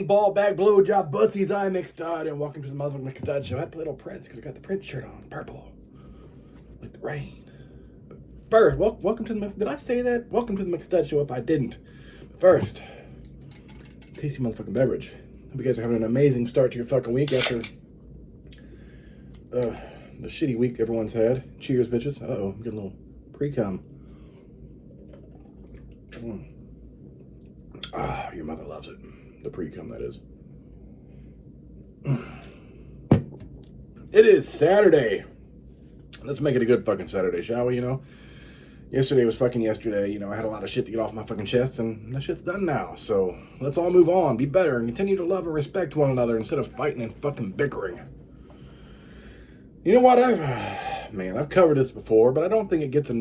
morning, ball bag, blowjob, bussies. I'm McStud, and welcome to the motherfucking McStud Show. I had to play Little Prince because I got the Prince shirt on, purple, like the rain. But first, welcome to the. Did I say that? Welcome to the McStud Show. If I didn't, but first, tasty motherfucking beverage. Hope you guys are having an amazing start to your fucking week after the shitty week everyone's had. Cheers, bitches. Uh-oh, I'm getting a little pre-cum. Ah, your mother loves it. The pre-cum, that is. It is Saturday. Let's make it a good fucking Saturday, shall we, Yesterday was fucking yesterday. I had a lot of shit to get off my fucking chest, and that shit's done now. So, let's all move on, be better, and continue to love and respect one another instead of fighting and fucking bickering. You know what? I've covered this before, but I don't think it gets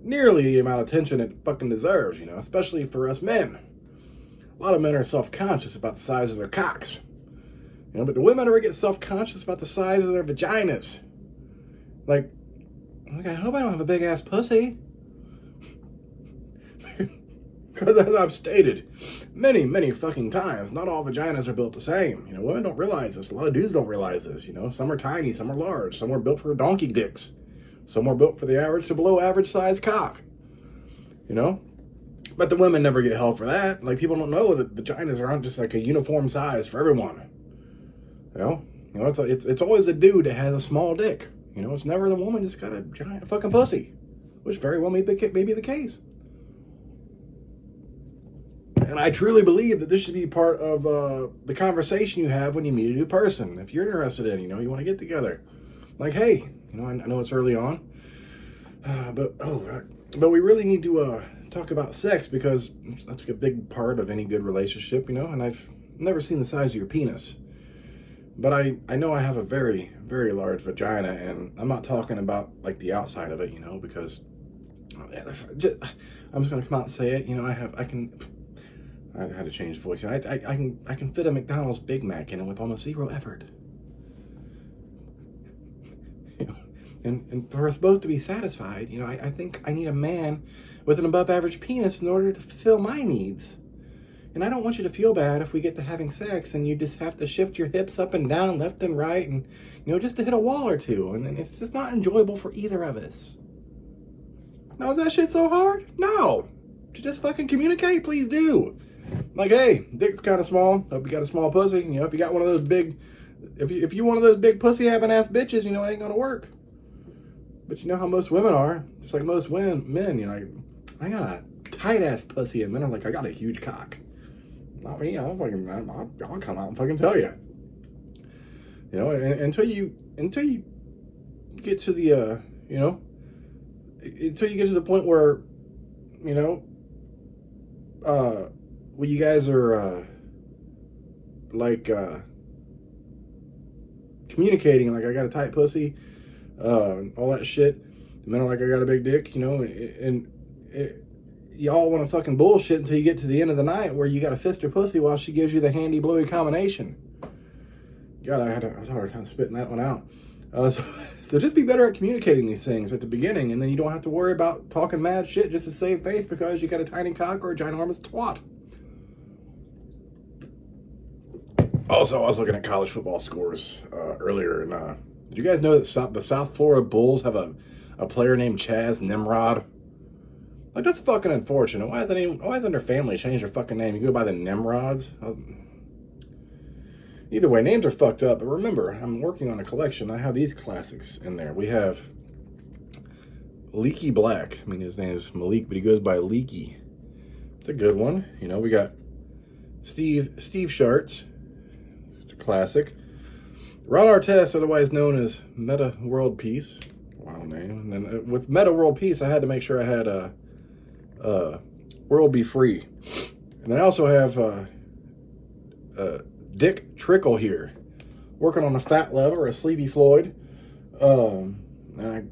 nearly the amount of attention it fucking deserves, especially for us men. A lot of men are self-conscious about the size of their cocks. But do women ever get self-conscious about the size of their vaginas? Like, I hope I don't have a big-ass pussy. Because as I've stated many, many fucking times, not all vaginas are built the same. Women don't realize this. A lot of dudes don't realize this, Some are tiny, some are large. Some are built for donkey dicks. Some are built for the average to below average size cock. But the women never get held for that. Like, people don't know that vaginas aren't just like a uniform size for everyone. It's always a dude that has a small dick. It's never the woman just got a giant fucking pussy, which very well may be the case. And I truly believe that this should be part of the conversation you have when you meet a new person. If you're interested in, you want to get together. Like, hey, I know it's early on, but we really need to talk about sex because that's a big part of any good relationship, and I've never seen the size of your penis. But I know I have a very, very large vagina, and I'm not talking about, like, the outside of it, because I'm just going to come out and say it, I had to change the voice. I can fit a McDonald's Big Mac in it with almost zero effort. And for us both to be satisfied, I think I need a man with an above average penis in order to fulfill my needs. And I don't want you to feel bad if we get to having sex and you just have to shift your hips up and down, left and right, and, just to hit a wall or two. And it's just not enjoyable for either of us. Now, is that shit so hard? No. To just fucking communicate, please do. Like, hey, dick's kind of small. Hope you got a small pussy. If you got one of those big, if you one of those big pussy having ass bitches, it ain't gonna work. But you know how most women are. Just like most men, I got a tight ass pussy, and men are like, I got a huge cock. Not me. I'll come out and fucking tell you. Until you get to the until you get to the point where when you guys are communicating, like, I got a tight pussy, all that shit. The men are like, I got a big dick, y'all want to fucking bullshit until you get to the end of the night where you got to fist her pussy while she gives you the handy blowy combination. God, I was hard time spitting that one out. So just be better at communicating these things at the beginning, and then you don't have to worry about talking mad shit just to save face because you got a tiny cock or a ginormous twat. Also, I was looking at college football scores earlier, and did you guys know that the South Florida Bulls have a player named Chaz Nimrod? Like, that's fucking unfortunate. Why hasn't their family changed their fucking name? You go by the Nimrods? Either way, names are fucked up. But remember, I'm working on a collection. I have these classics in there. We have Leaky Black. I mean, his name is Malik, but he goes by Leaky. It's a good one. We got Steve Sharts. It's a classic. Ron Artest, otherwise known as Meta World Peace. Wild name. And then with Meta World Peace, I had to make sure I had World Be Free. And then I also have Dick Trickle here, working on a Fat Leather or a Sleepy Floyd. And I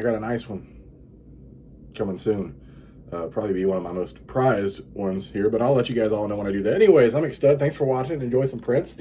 got a nice one coming soon. Probably be one of my most prized ones here, but I'll let you guys all know when I do that. Anyways, I'm McStud. Thanks for watching. Enjoy some Prince.